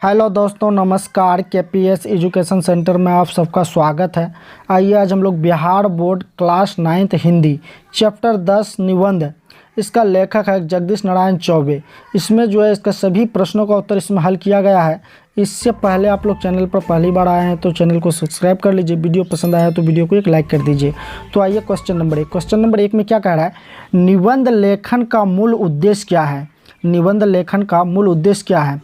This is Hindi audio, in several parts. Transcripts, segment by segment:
हेलो दोस्तों, नमस्कार। केपीएस एजुकेशन सेंटर में आप सबका स्वागत है। आइए आज हम लोग Bihar board class 9th Hindi chapter 10 निबंध, इसका लेखक है जगदीश नारायण चौबे। इसमें जो है इसका सभी प्रश्नों का उत्तर इसमें हल किया गया है। इससे पहले आप लोग चैनल पर पहली बार आए हैं तो चैनल को सब्सक्राइब कर लीजिए। वीडियो पसंद आया तो वीडियो को एक लाइक कर दीजिए। तो आइए क्वेश्चन नंबर एक में क्या कह रहा है, निबंध लेखन का मूल उद्देश्य क्या है। निबंध लेखन का मूल उद्देश्य क्या है,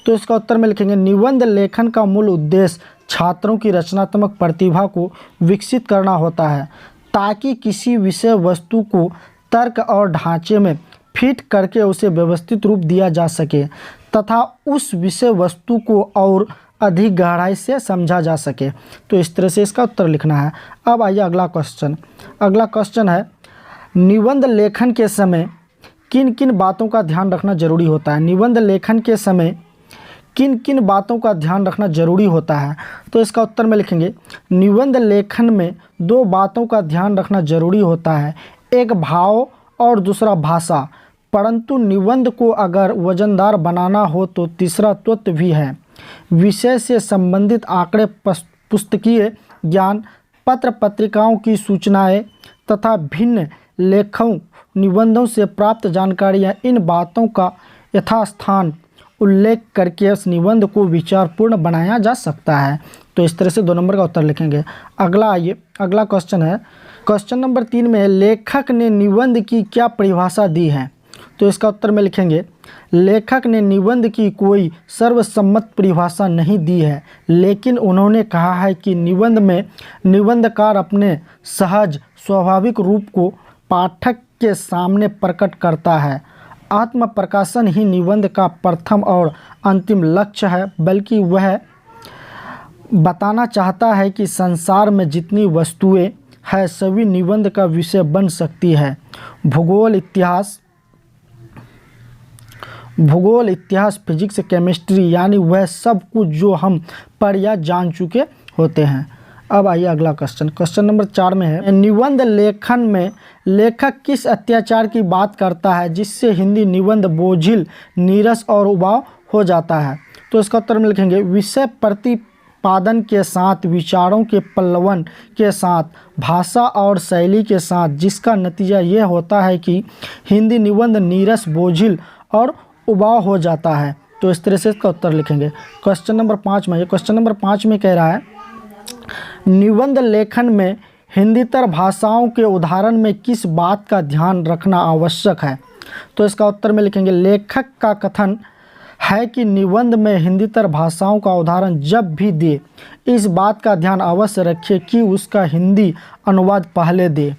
तो इसका उत्तर में लिखेंगे निबंध लेखन का मूल उद्देश्य छात्रों की रचनात्मक प्रतिभा को विकसित करना होता है, ताकि किसी विषय वस्तु को तर्क और ढांचे में फिट करके उसे व्यवस्थित रूप दिया जा सके तथा उस विषय वस्तु को और अधिक गहराई से समझा जा सके। तो इस तरह से इसका उत्तर लिखना है। अब आइए अगला क्वेश्चन है, निबंध लेखन के समय किन किन बातों का ध्यान रखना जरूरी होता है। निबंध लेखन के समय किन किन बातों का ध्यान रखना जरूरी होता है, तो इसका उत्तर में लिखेंगे निबंध लेखन में दो बातों का ध्यान रखना जरूरी होता है, एक भाव और दूसरा भाषा। परंतु निबंध को अगर वजनदार बनाना हो तो तीसरा तत्व भी है। विषय से संबंधित आंकड़े, पुस्तकीय ज्ञान, पत्र पत्रिकाओं की सूचनाएं तथा भिन्न लेखों निबंधों से प्राप्त जानकारियाँ, इन बातों का यथास्थान उल्लेख करके उस निबंध को विचारपूर्ण बनाया जा सकता है। तो इस तरह से 2 नंबर का उत्तर लिखेंगे। अगला क्वेश्चन है, क्वेश्चन नंबर 3 में लेखक ने निबंध की क्या परिभाषा दी है। तो इसका उत्तर में लिखेंगे लेखक ने निबंध की कोई सर्वसम्मत परिभाषा नहीं दी है, लेकिन उन्होंने कहा है कि निबंध में निबंधकार अपने सहज स्वाभाविक रूप को पाठक के सामने प्रकट करता है। आत्म प्रकाशन ही निबंध का प्रथम और अंतिम लक्ष्य है, बल्कि वह बताना चाहता है कि संसार में जितनी वस्तुएं हैं सभी निबंध का विषय बन सकती है। भूगोल, इतिहास, फिजिक्स, केमिस्ट्री, यानी वह सब कुछ जो हम पढ़ या जान चुके होते हैं। अब आइए अगला क्वेश्चन नंबर 4 में है, निबंध लेखन में लेखक किस अत्याचार की बात करता है जिससे हिंदी निबंध बोझिल, नीरस और उबाऊ हो जाता है। तो इसका उत्तर में लिखेंगे विषय प्रतिपादन के साथ, विचारों के पल्लवन के साथ, भाषा और शैली के साथ, जिसका नतीजा यह होता है कि हिंदी निबंध नीरस, बोझिल और उबाऊ हो जाता है। तो इस तरह से इसका उत्तर लिखेंगे। क्वेश्चन नंबर 5 में कह रहा है निबंध लेखन में हिंदीतर भाषाओं के उदाहरण में किस बात का ध्यान रखना आवश्यक है। तो इसका उत्तर में लिखेंगे लेखक का कथन है कि निबंध में हिंदीतर भाषाओं का उदाहरण जब भी दे, इस बात का ध्यान अवश्य रखे कि उसका हिंदी अनुवाद पहले दे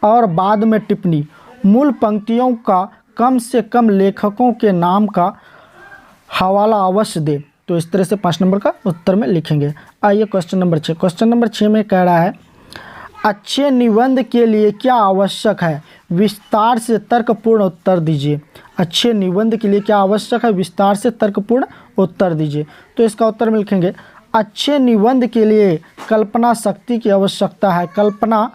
और बाद में टिप्पणी। मूल पंक्तियों का कम से कम लेखकों के नाम का हवाला अवश्य दे। तो इस तरह से 5 नंबर का उत्तर में लिखेंगे। आइए क्वेश्चन नंबर 6 में कह रहा है अच्छे निबंध के लिए क्या आवश्यक है, विस्तार से तर्कपूर्ण उत्तर दीजिए। अच्छे निबंध के लिए क्या आवश्यक है, विस्तार से तर्कपूर्ण उत्तर दीजिए। तो इसका उत्तर में लिखेंगे अच्छे निबंध के लिए कल्पना शक्ति की आवश्यकता है। कल्पना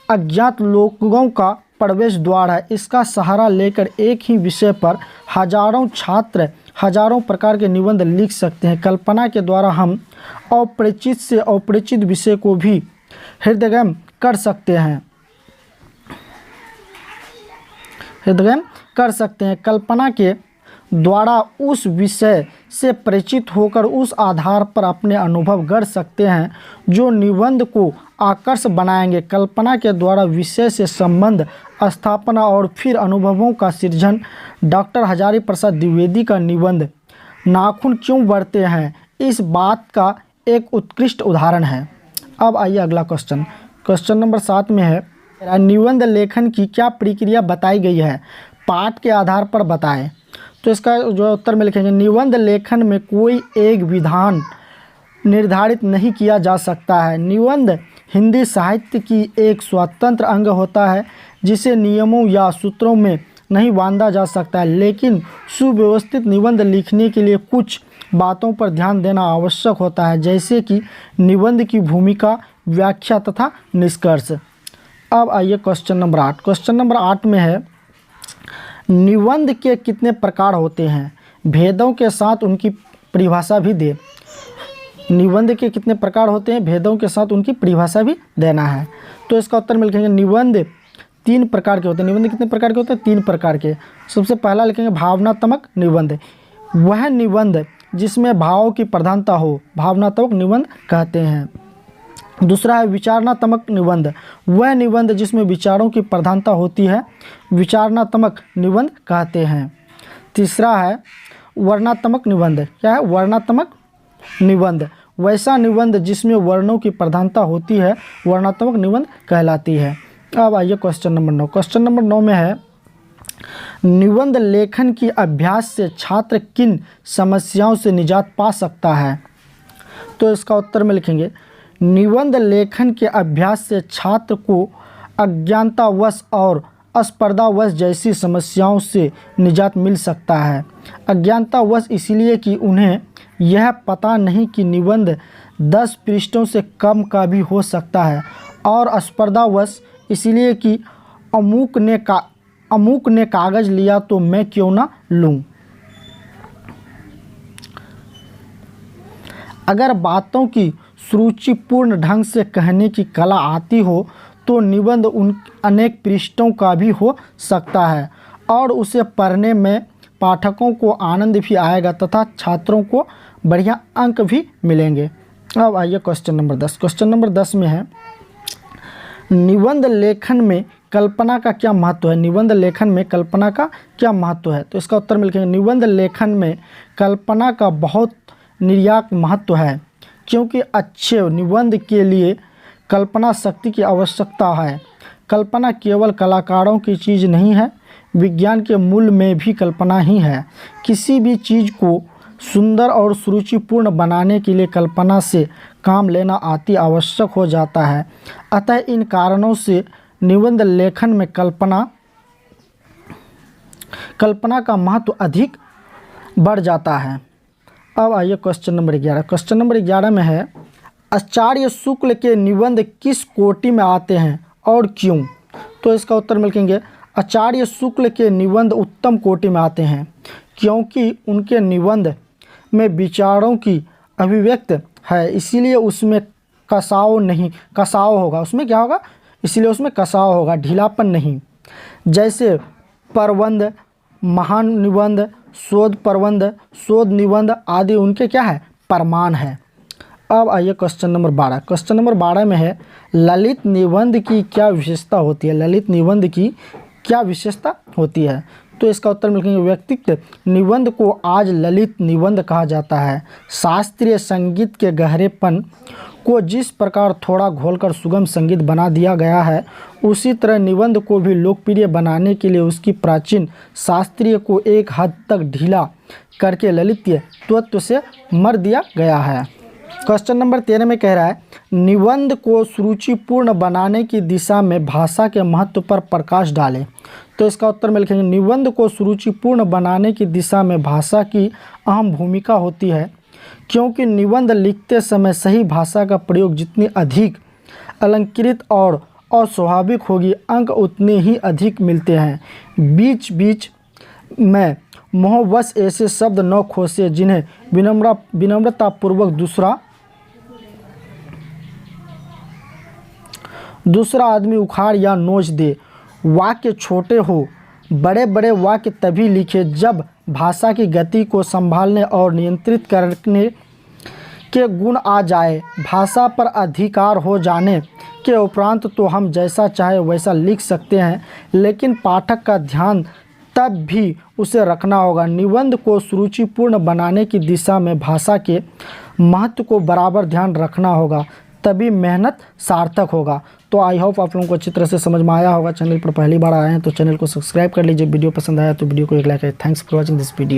अज्ञात लोगों का प्रवेश द्वार है। इसका सहारा लेकर एक ही विषय पर हजारों छात्र हजारों प्रकार के निबंध लिख सकते हैं। कल्पना के द्वारा हम अपरिचित से अपरिचित विषय को भी हृदयगम कर सकते हैं। कल्पना के द्वारा उस विषय से परिचित होकर उस आधार पर अपने अनुभव गढ़ सकते हैं जो निबंध को आकर्षक बनाएंगे। कल्पना के द्वारा विषय से संबंध स्थापना और फिर अनुभवों का सृजन। डॉक्टर हजारी प्रसाद द्विवेदी का निबंध नाखून क्यों बढ़ते हैं, इस बात का एक उत्कृष्ट उदाहरण है। अब आइए अगला क्वेश्चन नंबर 7 में है निबंध लेखन की क्या प्रक्रिया बताई गई है, पाठ के आधार पर बताएं। तो इसका जो उत्तर में लिखेंगे निबंध लेखन में कोई एक विधान निर्धारित नहीं किया जा सकता है। निबंध हिंदी साहित्य की एक स्वतंत्र अंग होता है जिसे नियमों या सूत्रों में नहीं बांधा जा सकता है, लेकिन सुव्यवस्थित निबंध लिखने के लिए कुछ बातों पर ध्यान देना आवश्यक होता है, जैसे कि निबंध की भूमिका, व्याख्या तथा निष्कर्ष। अब आइए क्वेश्चन नंबर 8 में है निबंध के कितने प्रकार होते हैं, भेदों के साथ उनकी परिभाषा भी दे। निबंध के कितने प्रकार होते हैं, भेदों के साथ उनकी परिभाषा भी देना है। तो इसका उत्तर में लिखेंगे निबंध 3 प्रकार के होते हैं। निबंध कितने प्रकार के होते हैं, 3 प्रकार के। सबसे पहला लिखेंगे भावनात्मक निबंध, वह निबंध जिसमें भावों की प्रधानता हो, भावनात्मक निबंध कहते हैं। दूसरा है विचारणात्मक निबंध, वह निबंध जिसमें विचारों की प्रधानता होती है, विचारणात्मक निबंध कहते हैं। तीसरा है वर्णनात्मक निबंध, क्या है, वर्णनात्मक निबंध, वैसा निबंध जिसमें वर्णों की प्रधानता होती है, वर्णनात्मक निबंध कहलाती है। अब आइए क्वेश्चन नंबर 9। क्वेश्चन नंबर 9 में है निबंध लेखन की अभ्यास से छात्र किन समस्याओं से निजात पा सकता है। तो इसका उत्तर में लिखेंगे निबंध लेखन के अभ्यास से छात्र को अज्ञानतावश और अस्पर्धावश जैसी समस्याओं से निजात मिल सकता है। अज्ञानतावश इसलिए कि उन्हें यह पता नहीं कि निबंध 10 पृष्ठों से कम का भी हो सकता है, और स्पर्धावश इसलिए कि अमुक ने कागज़ लिया तो मैं क्यों ना लूं। अगर बातों की सुरुचिपूर्ण ढंग से कहने की कला आती हो तो निबंध उन अनेक पृष्ठों का भी हो सकता है, और उसे पढ़ने में पाठकों को आनंद भी आएगा तथा छात्रों को बढ़िया अंक भी मिलेंगे। अब आइए क्वेश्चन नंबर 10। क्वेश्चन नंबर 10 में है निबंध लेखन में कल्पना का क्या महत्व है। निबंध लेखन में कल्पना का क्या महत्व है। तो इसका उत्तर में लिखेंगे निबंध लेखन में कल्पना का बहुत निर्यात महत्व है, क्योंकि अच्छे निबंध के लिए कल्पना शक्ति की आवश्यकता है। कल्पना केवल कलाकारों की चीज़ नहीं है, विज्ञान के मूल में भी कल्पना ही है। किसी भी चीज़ को सुंदर और सुरुचिपूर्ण बनाने के लिए कल्पना से काम लेना अति आवश्यक हो जाता है। अतः इन कारणों से निबंध लेखन में कल्पना का महत्व अधिक बढ़ जाता है। अब आइए क्वेश्चन नंबर 11। क्वेश्चन नंबर 11 में है आचार्य शुक्ल के निबंध किस कोटि में आते हैं और क्यों। तो इसका उत्तर मिलेंगे आचार्य शुक्ल के निबंध उत्तम कोटि में आते हैं, क्योंकि उनके निबंध में विचारों की अभिव्यक्त है, इसीलिए उसमें कसाव होगा। उसमें क्या होगा, इसीलिए उसमें कसाव होगा, ढीलापन नहीं। जैसे प्रबंध, महान निबंध, शोध प्रबंध, शोध निबंध आदि उनके क्या है, प्रमाण है। अब आइए क्वेश्चन नंबर 12। क्वेश्चन नंबर 12 में है ललित निबंध की क्या विशेषता होती है। ललित निबंध की क्या विशेषता होती है। तो इसका उत्तर मिलेंगे व्यक्तित्व निबंध को आज ललित निबंध कहा जाता है। शास्त्रीय संगीत के गहरेपन को जिस प्रकार थोड़ा घोलकर सुगम संगीत बना दिया गया है, उसी तरह निबंध को भी लोकप्रिय बनाने के लिए उसकी प्राचीन शास्त्रीय को एक हद तक ढीला करके ललितीय तत्व से मर दिया गया है। क्वेश्चन नंबर 13 में कह रहा है निबंध को सुरुचिपूर्ण बनाने की दिशा में भाषा के महत्व पर प्रकाश डालें। तो इसका उत्तर में लिखेंगे निबंध को सुरुचिपूर्ण बनाने की दिशा में भाषा की अहम भूमिका होती है, क्योंकि निबंध लिखते समय सही भाषा का प्रयोग जितनी अधिक अलंकृत और अस्वाभाविक होगी, अंक उतने ही अधिक मिलते हैं। बीच बीच में मोहवश ऐसे शब्द न खोसे जिन्हें विनम्रतापूर्वक दूसरा आदमी उखाड़ या नोच दे। वाक्य छोटे हो, बड़े बड़े वाक्य तभी लिखे जब भाषा की गति को संभालने और नियंत्रित करने के गुण आ जाए। भाषा पर अधिकार हो जाने के उपरांत तो हम जैसा चाहे वैसा लिख सकते हैं, लेकिन पाठक का ध्यान तब भी उसे रखना होगा। निबंध को सुरुचिपूर्ण बनाने की दिशा में भाषा के महत्व को बराबर ध्यान रखना होगा, तभी मेहनत सार्थक होगा। तो आई होप आप लोगों को अच्छी तरह से समझ में आया होगा। चैनल पर पहली बार आए हैं तो चैनल को सब्सक्राइब कर लीजिए। वीडियो पसंद आया तो वीडियो को एक लाइक करें। Thanks for watching this video.